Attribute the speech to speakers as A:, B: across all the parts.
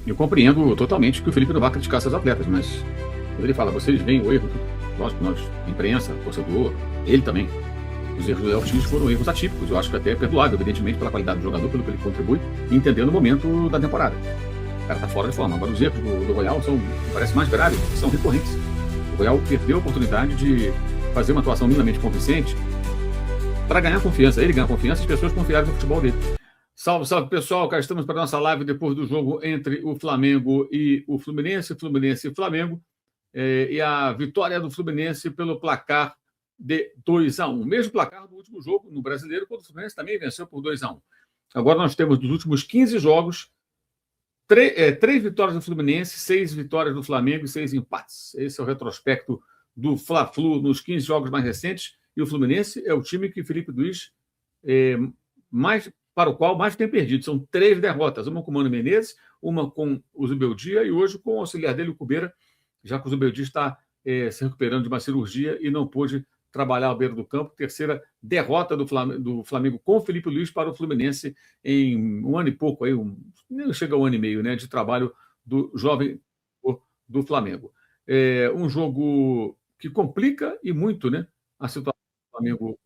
A: Eu compreendo totalmente que o Felipe não vai criticar seus atletas, mas quando ele fala, vocês veem o erro, lógico, nós, imprensa, torcedor, ele também. Os erros do Léo Ortiz foram erros atípicos, eu acho que até é perdoável, evidentemente, pela qualidade do jogador, pelo que ele contribui, e entendendo o momento da temporada. O cara tá fora de forma. Agora, os erros do Royal são, parece mais graves, são recorrentes. O Royal perdeu a oportunidade de fazer uma atuação minimamente convincente para ganhar confiança. Ele ganha confiança, as pessoas confiaram no futebol dele. Salve, salve, pessoal. Cá estamos para a nossa live depois do jogo entre o Flamengo e o Fluminense e Flamengo. E a vitória do Fluminense pelo placar de 2-1. Mesmo placar do último jogo no Brasileiro, quando o Fluminense também venceu por 2-1. Agora nós temos dos últimos 15 jogos, 3 vitórias do Fluminense, 6 vitórias do Flamengo e 6 empates. Esse é o retrospecto do Fla-Flu nos 15 jogos mais recentes. E o Fluminense é o time que Felipe Luiz para o qual mais tem perdido. São 3 derrotas, uma com o Mano Menezes, uma com o Zubeldia e hoje com o auxiliar dele, o Cubeira, já que o Zubeldia está se recuperando de uma cirurgia e não pôde trabalhar à beira do campo. Terceira derrota do Flamengo com o Felipe Luiz para o Fluminense em um ano e pouco, nem chega a um ano e meio, né, de trabalho do jovem do Flamengo. Um jogo que complica e muito, né, a situação do Flamengo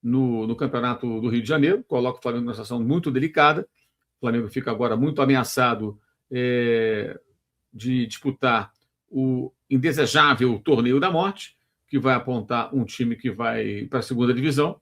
A: no Campeonato do Rio de Janeiro, coloca o Flamengo numa situação muito delicada. O Flamengo fica agora muito ameaçado de disputar o indesejável torneio da morte, que vai apontar um time que vai para a segunda divisão.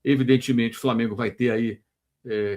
A: Evidentemente, o Flamengo vai ter aí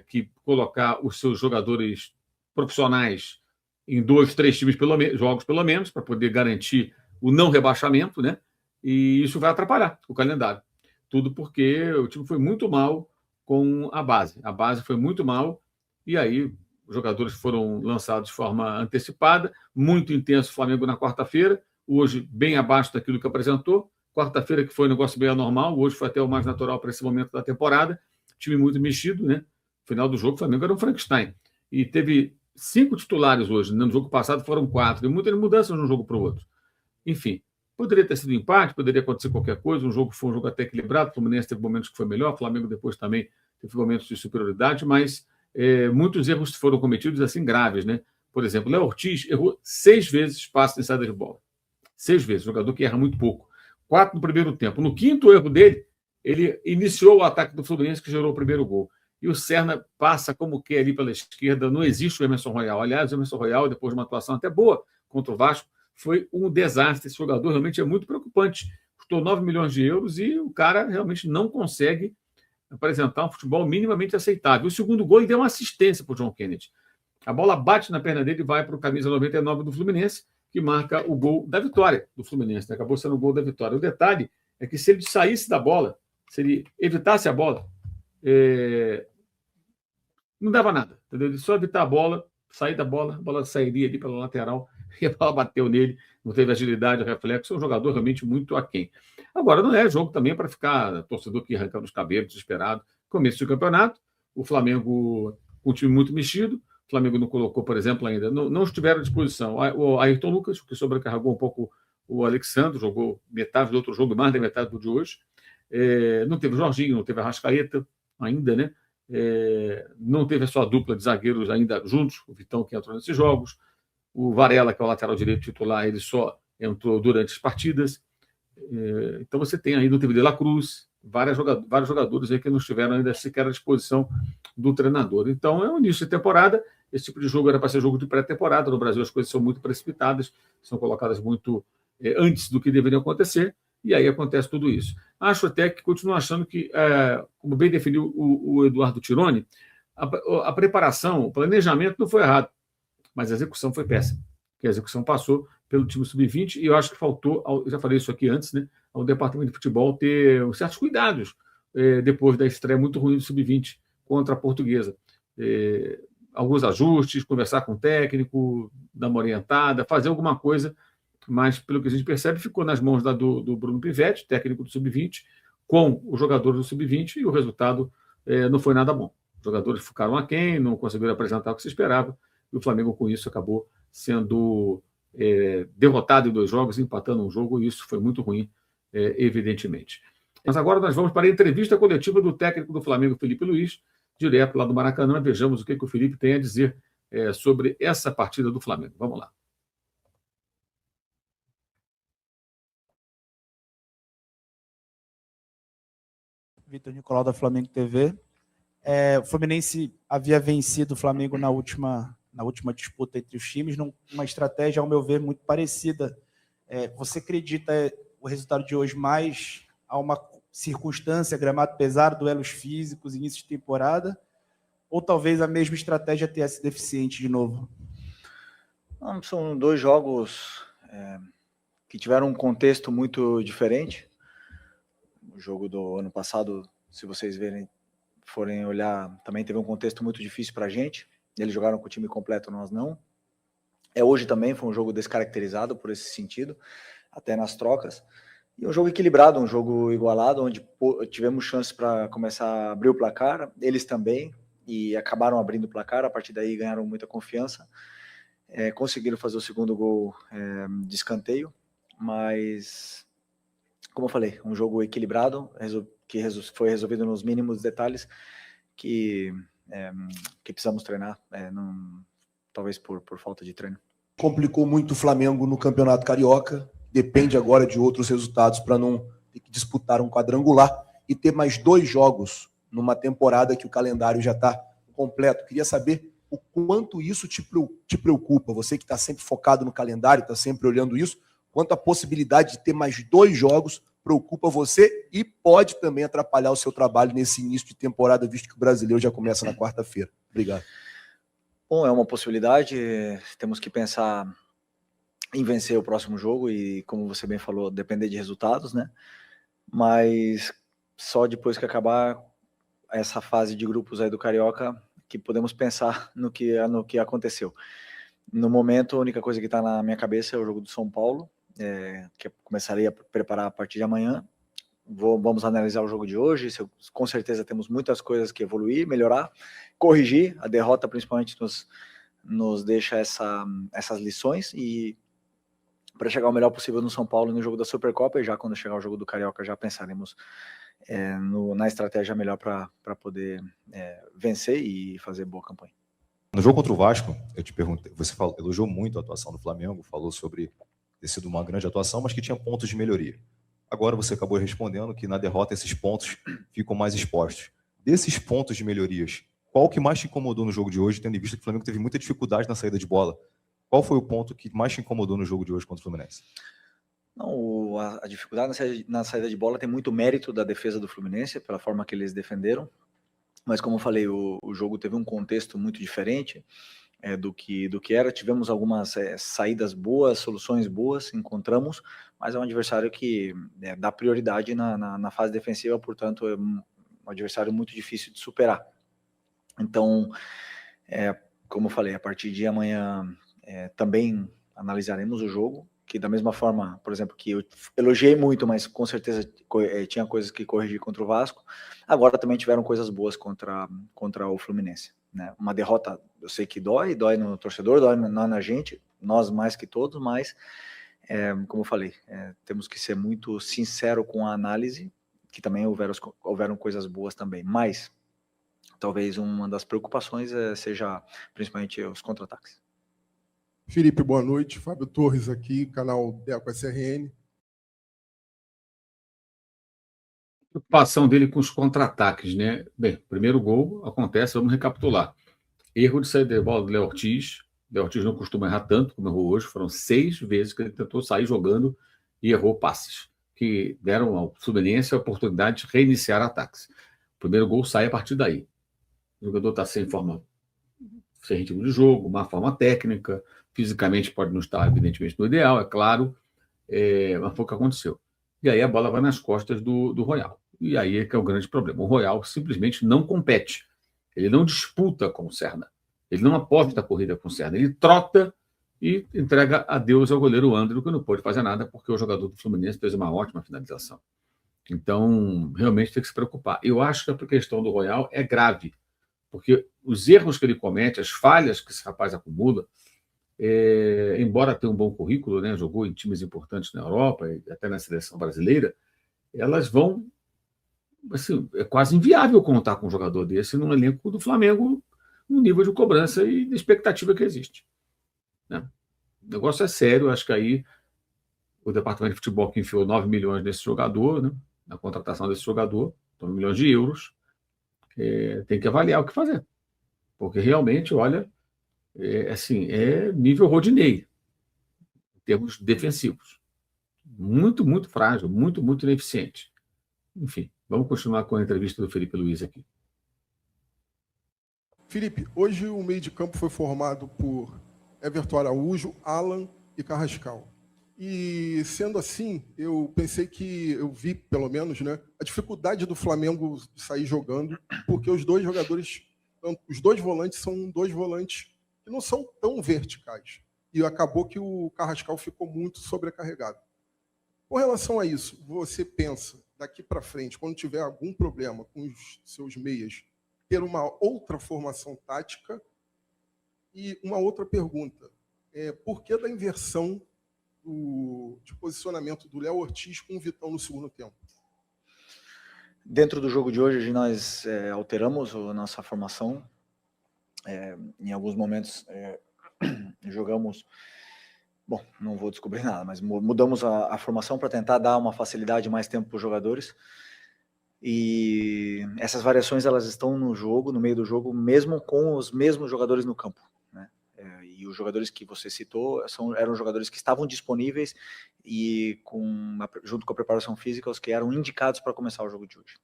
A: que colocar os seus jogadores profissionais em 2, 3 times jogos pelo menos, para poder garantir o não rebaixamento, né? E isso vai atrapalhar o calendário. Tudo porque o time foi muito mal com a base. A base foi muito mal e aí os jogadores foram lançados de forma antecipada, muito intenso o Flamengo na quarta-feira, hoje bem abaixo daquilo que apresentou. Quarta-feira que foi um negócio bem anormal, hoje foi até o mais natural para esse momento da temporada. Time muito mexido, né? No final do jogo, o Flamengo era um Frankenstein. E teve 5 titulares hoje. No jogo passado foram 4. E muitas mudanças de um jogo para o outro. Enfim, poderia ter sido um empate, poderia acontecer qualquer coisa. Foi um jogo até equilibrado. O Fluminense teve momentos que foi melhor, o Flamengo depois também teve momentos de superioridade, mas muitos erros foram cometidos assim graves, né? Por exemplo, Léo Ortiz errou 6 vezes passe em saída de bola. 6 vezes, jogador que erra muito pouco. 4 no primeiro tempo. No quinto erro dele, ele iniciou o ataque do Fluminense, que gerou o primeiro gol. E o Serna passa como que ali pela esquerda, não existe o Emerson Royal. Aliás, o Emerson Royal, depois de uma atuação até boa contra o Vasco, foi um desastre. Esse jogador realmente é muito preocupante. Custou 9 milhões de euros e o cara realmente não consegue apresentar um futebol minimamente aceitável. O segundo gol, ele deu uma assistência para o John Kennedy. A bola bate na perna dele e vai para o camisa 99 do Fluminense, que marca o gol da vitória do Fluminense. Acabou sendo o gol da vitória. O detalhe é que se ele saísse da bola, se ele evitasse a bola, não dava nada. Entendeu? Ele só evitar a bola, sair da bola, a bola sairia ali pela lateral e a bola bateu nele, não teve agilidade, reflexo. É um jogador realmente muito aquém. Agora, não é jogo também para ficar torcedor que arrancando os cabelos, desesperado. Começo do campeonato, o Flamengo com um time muito mexido. O Flamengo não colocou, por exemplo, ainda, não estiveram à disposição. O Ayrton Lucas, que sobrecarregou um pouco o Alexandre, jogou metade do outro jogo, mais da metade do de hoje. Não teve o Jorginho, não teve a Arrascaeta ainda, né? Não teve a sua dupla de zagueiros ainda juntos, o Vitão que entrou nesses jogos. O Varela, que é o lateral direito titular, ele só entrou durante as partidas. Então você tem aí, não teve De La Cruz, vários jogadores aí que não estiveram ainda sequer à disposição do treinador. Então é um início de temporada. Esse tipo de jogo era para ser jogo de pré-temporada. No Brasil as coisas são muito precipitadas, são colocadas muito antes do que deveriam acontecer, e aí acontece tudo isso. Acho até que continuo achando que, como bem definiu o Eduardo Tironi, a preparação, o planejamento não foi errado, mas a execução foi péssima, porque a execução passou pelo time sub-20 e eu acho que faltou, eu já falei isso aqui antes, né, ao departamento de futebol ter certos cuidados depois da estreia muito ruim do sub-20 contra a Portuguesa. Alguns ajustes, conversar com o técnico, dar uma orientada, fazer alguma coisa, mas pelo que a gente percebe, ficou nas mãos do Bruno Pivetti, técnico do sub-20, com os jogadores do sub-20 e o resultado não foi nada bom. Os jogadores ficaram aquém, não conseguiram apresentar o que se esperava, e o Flamengo, com isso, acabou sendo derrotado em 2 jogos, empatando um jogo, e isso foi muito ruim, evidentemente. Mas agora nós vamos para a entrevista coletiva do técnico do Flamengo, Felipe Luiz, direto lá do Maracanã. Vejamos o que o Felipe tem a dizer sobre essa partida do Flamengo. Vamos lá.
B: Vitor Nicolau, da Flamengo TV. O Fluminense havia vencido o Flamengo na última disputa entre os times, numa estratégia, ao meu ver, muito parecida. Você acredita o resultado de hoje mais a uma circunstância, gramado pesado, duelos físicos, início de temporada, ou talvez a mesma estratégia tenha sido deficiente de novo?
C: Não, são dois jogos que tiveram um contexto muito diferente. O jogo do ano passado, se vocês forem olhar, também teve um contexto muito difícil para a gente. Eles jogaram com o time completo, nós não. Hoje também foi um jogo descaracterizado por esse sentido, até nas trocas. E um jogo equilibrado, um jogo igualado, onde tivemos chance para começar a abrir o placar, eles também, e acabaram abrindo o placar. A partir daí ganharam muita confiança, conseguiram fazer o segundo gol de escanteio, mas, como eu falei, um jogo equilibrado, que foi resolvido nos mínimos detalhes, que precisamos treinar, talvez por falta de treino.
D: Complicou muito o Flamengo no Campeonato Carioca, depende agora de outros resultados para não ter que disputar um quadrangular e ter mais 2 jogos numa temporada que o calendário já está completo. Queria saber o quanto isso te preocupa, você que está sempre focado no calendário, está sempre olhando isso, quanto a possibilidade de ter mais 2 jogos preocupa você e pode também atrapalhar o seu trabalho nesse início de temporada, visto que o Brasileiro já começa na quarta-feira. Obrigado.
C: Bom, é uma possibilidade, temos que pensar em vencer o próximo jogo e, como você bem falou, depender de resultados, né? Mas só depois que acabar essa fase de grupos aí do Carioca que podemos pensar no que aconteceu. No momento, a única coisa que está na minha cabeça é o jogo do São Paulo, que eu começaria a preparar a partir de amanhã. Vamos analisar o jogo de hoje, com certeza temos muitas coisas que evoluir, melhorar, corrigir. A derrota principalmente nos deixa essas lições, e para chegar o melhor possível no São Paulo e no jogo da Supercopa, e já quando chegar o jogo do Carioca já pensaremos na estratégia melhor para poder vencer e fazer boa campanha.
E: No jogo contra o Vasco, eu te perguntei, você elogiou muito a atuação do Flamengo, falou sobre ter sido uma grande atuação, mas que tinha pontos de melhoria. Agora você acabou respondendo que na derrota esses pontos ficam mais expostos. Desses pontos de melhorias, qual que mais te incomodou no jogo de hoje, tendo em vista que o Flamengo teve muita dificuldade na saída de bola? Qual foi o ponto que mais te incomodou no jogo de hoje contra o Fluminense?
C: Não, a dificuldade na saída de bola tem muito mérito da defesa do Fluminense, pela forma que eles defenderam. Mas, como eu falei, o jogo teve um contexto muito diferente do que era. Tivemos algumas saídas boas, soluções boas, encontramos, mas é um adversário que dá prioridade na fase defensiva, portanto, é um adversário muito difícil de superar. Então, como eu falei, a partir de amanhã também analisaremos o jogo, que da mesma forma, por exemplo, que eu elogiei muito, mas com certeza tinha coisas que corrigir contra o Vasco, agora também tiveram coisas boas contra o Fluminense, né? Uma derrota, eu sei que dói no torcedor, dói na gente, nós mais que todos, mas, como eu falei, temos que ser muito sincero com a análise, que também houveram coisas boas também, mas talvez uma das preocupações seja principalmente os contra-ataques.
F: Felipe, boa noite. Fábio Torres aqui, canal Deco SRN.
A: Preocupação dele com os contra-ataques, né? Bem, primeiro gol acontece, vamos recapitular. Erro de saída de bola do Léo Ortiz. Léo Ortiz não costuma errar tanto como errou hoje. Foram 6 vezes que ele tentou sair jogando e errou passes, que deram ao Fluminense a oportunidade de reiniciar ataques. O primeiro gol sai a partir daí. O jogador está sem ritmo de jogo, má forma técnica, fisicamente pode não estar, evidentemente, no ideal, é claro, mas foi o que aconteceu. E aí a bola vai nas costas do Royal. E aí é que é o grande problema. O Royal simplesmente não compete. Ele não disputa com o Serna. Ele não aposta a corrida com o Serna. Ele trota e entrega adeus ao goleiro André, que não pôde fazer nada, porque o jogador do Fluminense fez uma ótima finalização. Então, realmente tem que se preocupar. Eu acho que a questão do Royal é grave, porque os erros que ele comete, as falhas que esse rapaz acumula, embora tenha um bom currículo, né, jogou em times importantes na Europa e até na seleção brasileira, elas vão... Assim, é quase inviável contar com um jogador desse num elenco do Flamengo no nível de cobrança e de expectativa que existe, né? O negócio é sério, acho que aí o departamento de futebol que enfiou 9 milhões nesse jogador, né, na contratação desse jogador, 9 milhões de euros, tem que avaliar o que fazer. Porque realmente, olha, assim, é nível Rodinei, em termos defensivos. Muito, muito frágil, muito, muito ineficiente. Enfim, vamos continuar com a entrevista do Felipe Luiz aqui.
F: Felipe, hoje o meio de campo foi formado por Everton Araújo, Alan e Carrascal. E, sendo assim, eu pensei que eu vi, pelo menos, né, a dificuldade do Flamengo sair jogando, porque os dois jogadores, os dois volantes são dois volantes que não são tão verticais. E acabou que o Carrascal ficou muito sobrecarregado. Com relação a isso, você pensa, daqui para frente, quando tiver algum problema com os seus meias, ter uma outra formação tática? E uma outra pergunta, por que da inversão de posicionamento do Léo Ortiz com o Vitão no segundo tempo?
C: Dentro do jogo de hoje, nós alteramos a nossa formação. Em alguns momentos, jogamos... Bom, não vou descobrir nada, mas mudamos a formação para tentar dar uma facilidade, mais tempo para os jogadores. E essas variações, elas estão no jogo, no meio do jogo, mesmo com os mesmos jogadores no campo, né? E os jogadores que você citou eram jogadores que estavam disponíveis e junto com a preparação física, os que eram indicados para começar o jogo de hoje.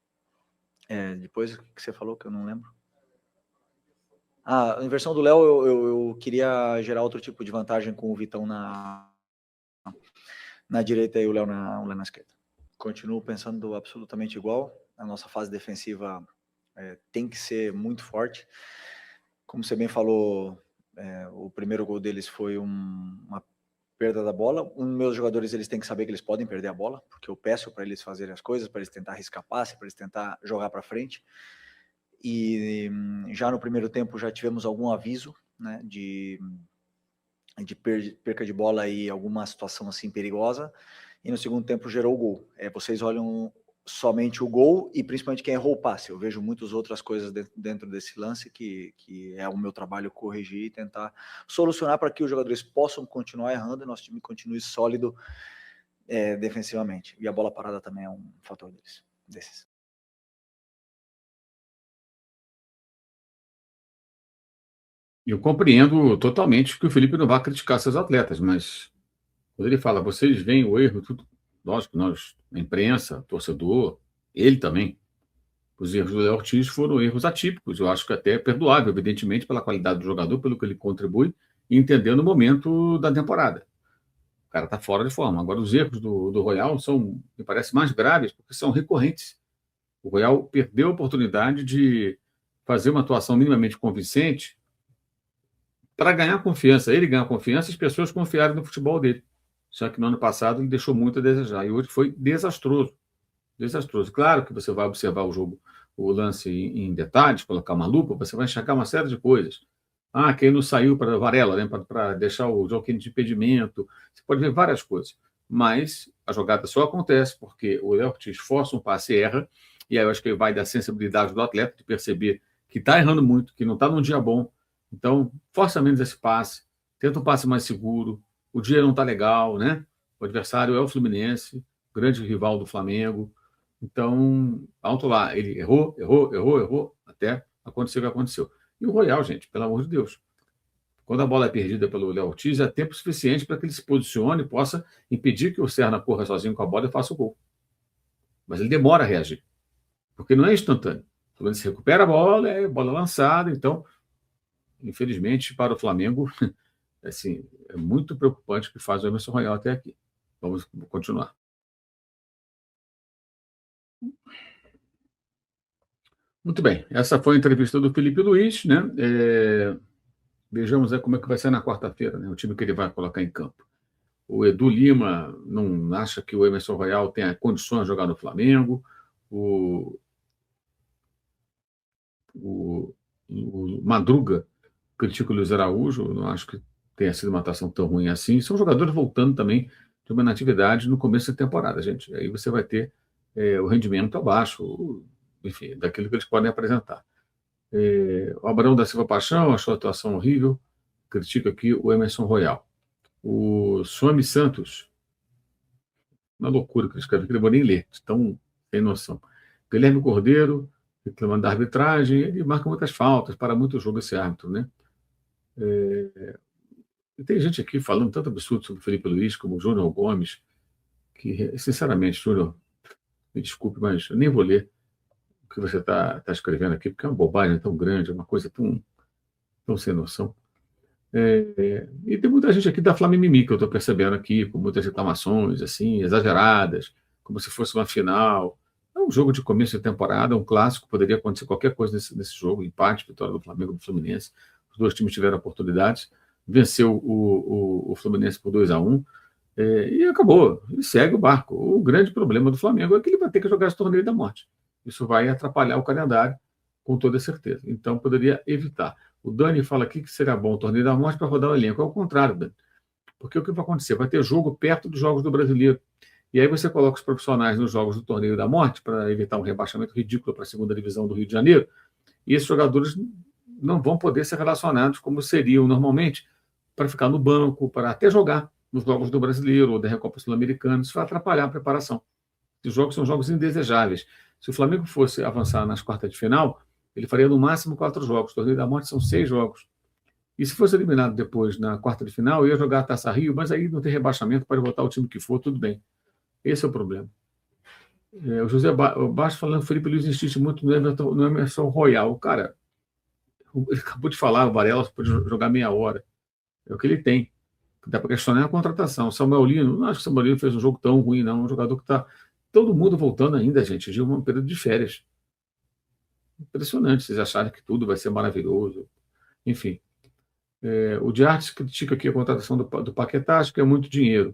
C: Depois que você falou, que eu não lembro. A inversão do Léo, eu queria gerar outro tipo de vantagem com o Vitão na direita e o Léo na esquerda. Continuo pensando absolutamente igual. A nossa fase defensiva tem que ser muito forte. Como você bem falou, o primeiro gol deles foi uma perda da bola. Os meus jogadores, eles têm que saber que eles podem perder a bola, porque eu peço para eles fazerem as coisas, para eles tentar arriscar passe, para eles tentar jogar para frente. E já no primeiro tempo já tivemos algum aviso, né, de perca de bola e alguma situação assim perigosa, e no segundo tempo gerou o gol. Vocês olham somente o gol e principalmente quem errou o passe. Eu vejo muitas outras coisas dentro desse lance que é o meu trabalho corrigir e tentar solucionar para que os jogadores possam continuar errando e nosso time continue sólido defensivamente. E a bola parada também é um fator desses.
A: Eu compreendo totalmente que o Felipe não vai criticar seus atletas, mas quando ele fala, vocês veem o erro, tudo, lógico, nós, a imprensa, torcedor, ele também, os erros do Léo Ortiz foram erros atípicos, eu acho que até perdoável, evidentemente, pela qualidade do jogador, pelo que ele contribui, e entendendo o momento da temporada. O cara está fora de forma. Agora, os erros do Royal são, me parece, mais graves, porque são recorrentes. O Royal perdeu a oportunidade de fazer uma atuação minimamente convincente para ganhar confiança. Ele ganha confiança e as pessoas confiaram no futebol dele. Só que no ano passado ele deixou muito a desejar. E hoje foi desastroso. Desastroso. Claro que você vai observar o jogo, o lance em detalhes, colocar uma lupa, você vai enxergar uma série de coisas. Quem não saiu para Varela, né, para deixar o jogo de impedimento. Você pode ver várias coisas. Mas a jogada só acontece porque o Léo Ortiz força um passe e erra. E aí eu acho que vai da sensibilidade do atleta de perceber que está errando muito, que não está num dia bom. Então, força menos esse passe, tenta um passe mais seguro, o dia não está legal, né? O adversário é o Fluminense, grande rival do Flamengo. Então, alto lá, ele errou, até acontecer o que aconteceu. E o Royal, gente, pelo amor de Deus, quando a bola é perdida pelo Léo Ortiz, é tempo suficiente para que ele se posicione e possa impedir que o Serna corra sozinho com a bola e faça o gol. Mas ele demora a reagir, porque não é instantâneo. Quando ele se recupera a bola, é bola lançada, então... Infelizmente, para o Flamengo, assim, é muito preocupante o que faz o Emerson Royal até aqui. Vamos continuar. Muito bem, essa foi a entrevista do Felipe Luiz, né? Vejamos aí como é que vai ser na quarta-feira, né? O time que ele vai colocar em campo. O Edu Lima não acha que o Emerson Royal tenha condições de jogar no Flamengo. O Madruga critica o Luiz Araújo, não acho que tenha sido uma atuação tão ruim assim. São jogadores voltando também de uma inatividade no começo da temporada, gente. Aí você vai ter o rendimento abaixo, enfim, daquilo que eles podem apresentar. O Abraão da Silva Paixão achou a atuação horrível, critica aqui o Emerson Royal. O Suami Santos, uma loucura que ele escreve aqui, não vou nem ler, tão sem noção. Guilherme Cordeiro, reclamando da arbitragem, ele marca muitas faltas, para muito jogo esse árbitro, né? E tem gente aqui falando tanto absurdo sobre o Felipe Luiz, como o Júnior Gomes, que, sinceramente, Júnior, me desculpe, mas eu nem vou ler o que você está escrevendo aqui, porque é uma bobagem tão grande, é uma coisa tão sem noção. E tem muita gente aqui da Flamimimi, que eu estou percebendo aqui, com muitas reclamações, assim, exageradas, como se fosse uma final. É um jogo de começo de temporada, um clássico, poderia acontecer qualquer coisa nesse jogo, empate, vitória do Flamengo, do Fluminense. Os dois times tiveram oportunidades, venceu o Fluminense por 2-1, e acabou, e segue o barco. O grande problema do Flamengo é que ele vai ter que jogar esse torneio da morte. Isso vai atrapalhar o calendário, com toda certeza. Então, poderia evitar. O Dani fala aqui que será bom o torneio da morte para rodar o elenco. É o contrário, Dani. Porque o que vai acontecer? Vai ter jogo perto dos jogos do Brasileiro. E aí você coloca os profissionais nos jogos do torneio da morte para evitar um rebaixamento ridículo para a segunda divisão do Rio de Janeiro. E esses jogadores não vão poder ser relacionados como seriam normalmente para ficar no banco, para até jogar nos jogos do Brasileiro ou da Recopa Sul-Americana. Isso vai atrapalhar a preparação. Esses jogos são jogos indesejáveis. Se o Flamengo fosse avançar nas quartas de final, ele faria no máximo 4 jogos. O torneio da morte são 6 jogos. E se fosse eliminado depois na quarta de final, ia jogar a Taça Rio, mas aí não tem rebaixamento, pode botar o time que for, tudo bem. Esse é o problema. O José Baixo falando, Felipe Luiz insiste muito no Emerson Royal. Cara, ele acabou de falar, o Varela pode jogar meia hora. É o que ele tem. Dá para questionar a contratação. Samuel Lino, não acho que o Samuel Lino fez um jogo tão ruim, não. É um jogador que está todo mundo voltando ainda, gente, de um período de férias. Impressionante, vocês acharem que tudo vai ser maravilhoso. Enfim. O Diarte critica aqui a contratação do Paquetá, acho que é muito dinheiro.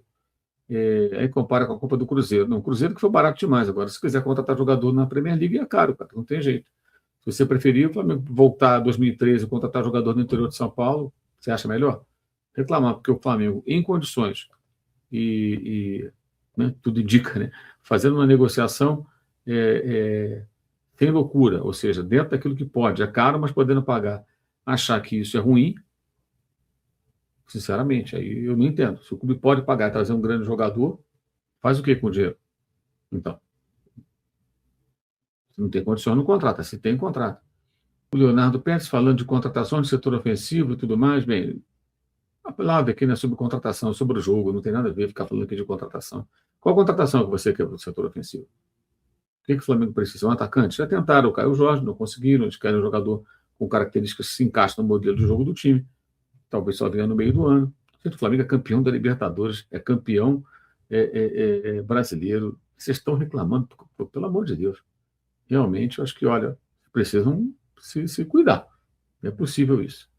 A: Aí compara com a Copa do Cruzeiro. Não, o Cruzeiro que foi barato demais. Agora, se quiser contratar jogador na Premier League, é caro, cara, não tem jeito. Se você preferir o Flamengo voltar a 2013 e contratar jogador no interior de São Paulo, você acha melhor? Reclamar, porque o Flamengo, em condições, né, tudo indica, né, fazendo uma negociação sem loucura, ou seja, dentro daquilo que pode, é caro, mas podendo pagar, achar que isso é ruim, sinceramente, aí eu não entendo. Se o clube pode pagar e trazer um grande jogador, faz o que com o dinheiro? Então, se não tem condição, não contrata. Se tem, contrata. O Leonardo Pérez falando de contratação de setor ofensivo e tudo mais, bem, a palavra aqui não é sobre contratação, é sobre o jogo, não tem nada a ver ficar falando aqui de contratação. Qual contratação que você quer para o setor ofensivo? O que o Flamengo precisa? Um atacante? Já tentaram o Caio Jorge, não conseguiram, eles querem um jogador com características que se encaixam no modelo de jogo do time. Talvez só venha no meio do ano. O Flamengo é campeão da Libertadores, é campeão brasileiro. Vocês estão reclamando, pelo amor de Deus. Realmente, eu acho que, olha, precisam se cuidar. Não é possível isso.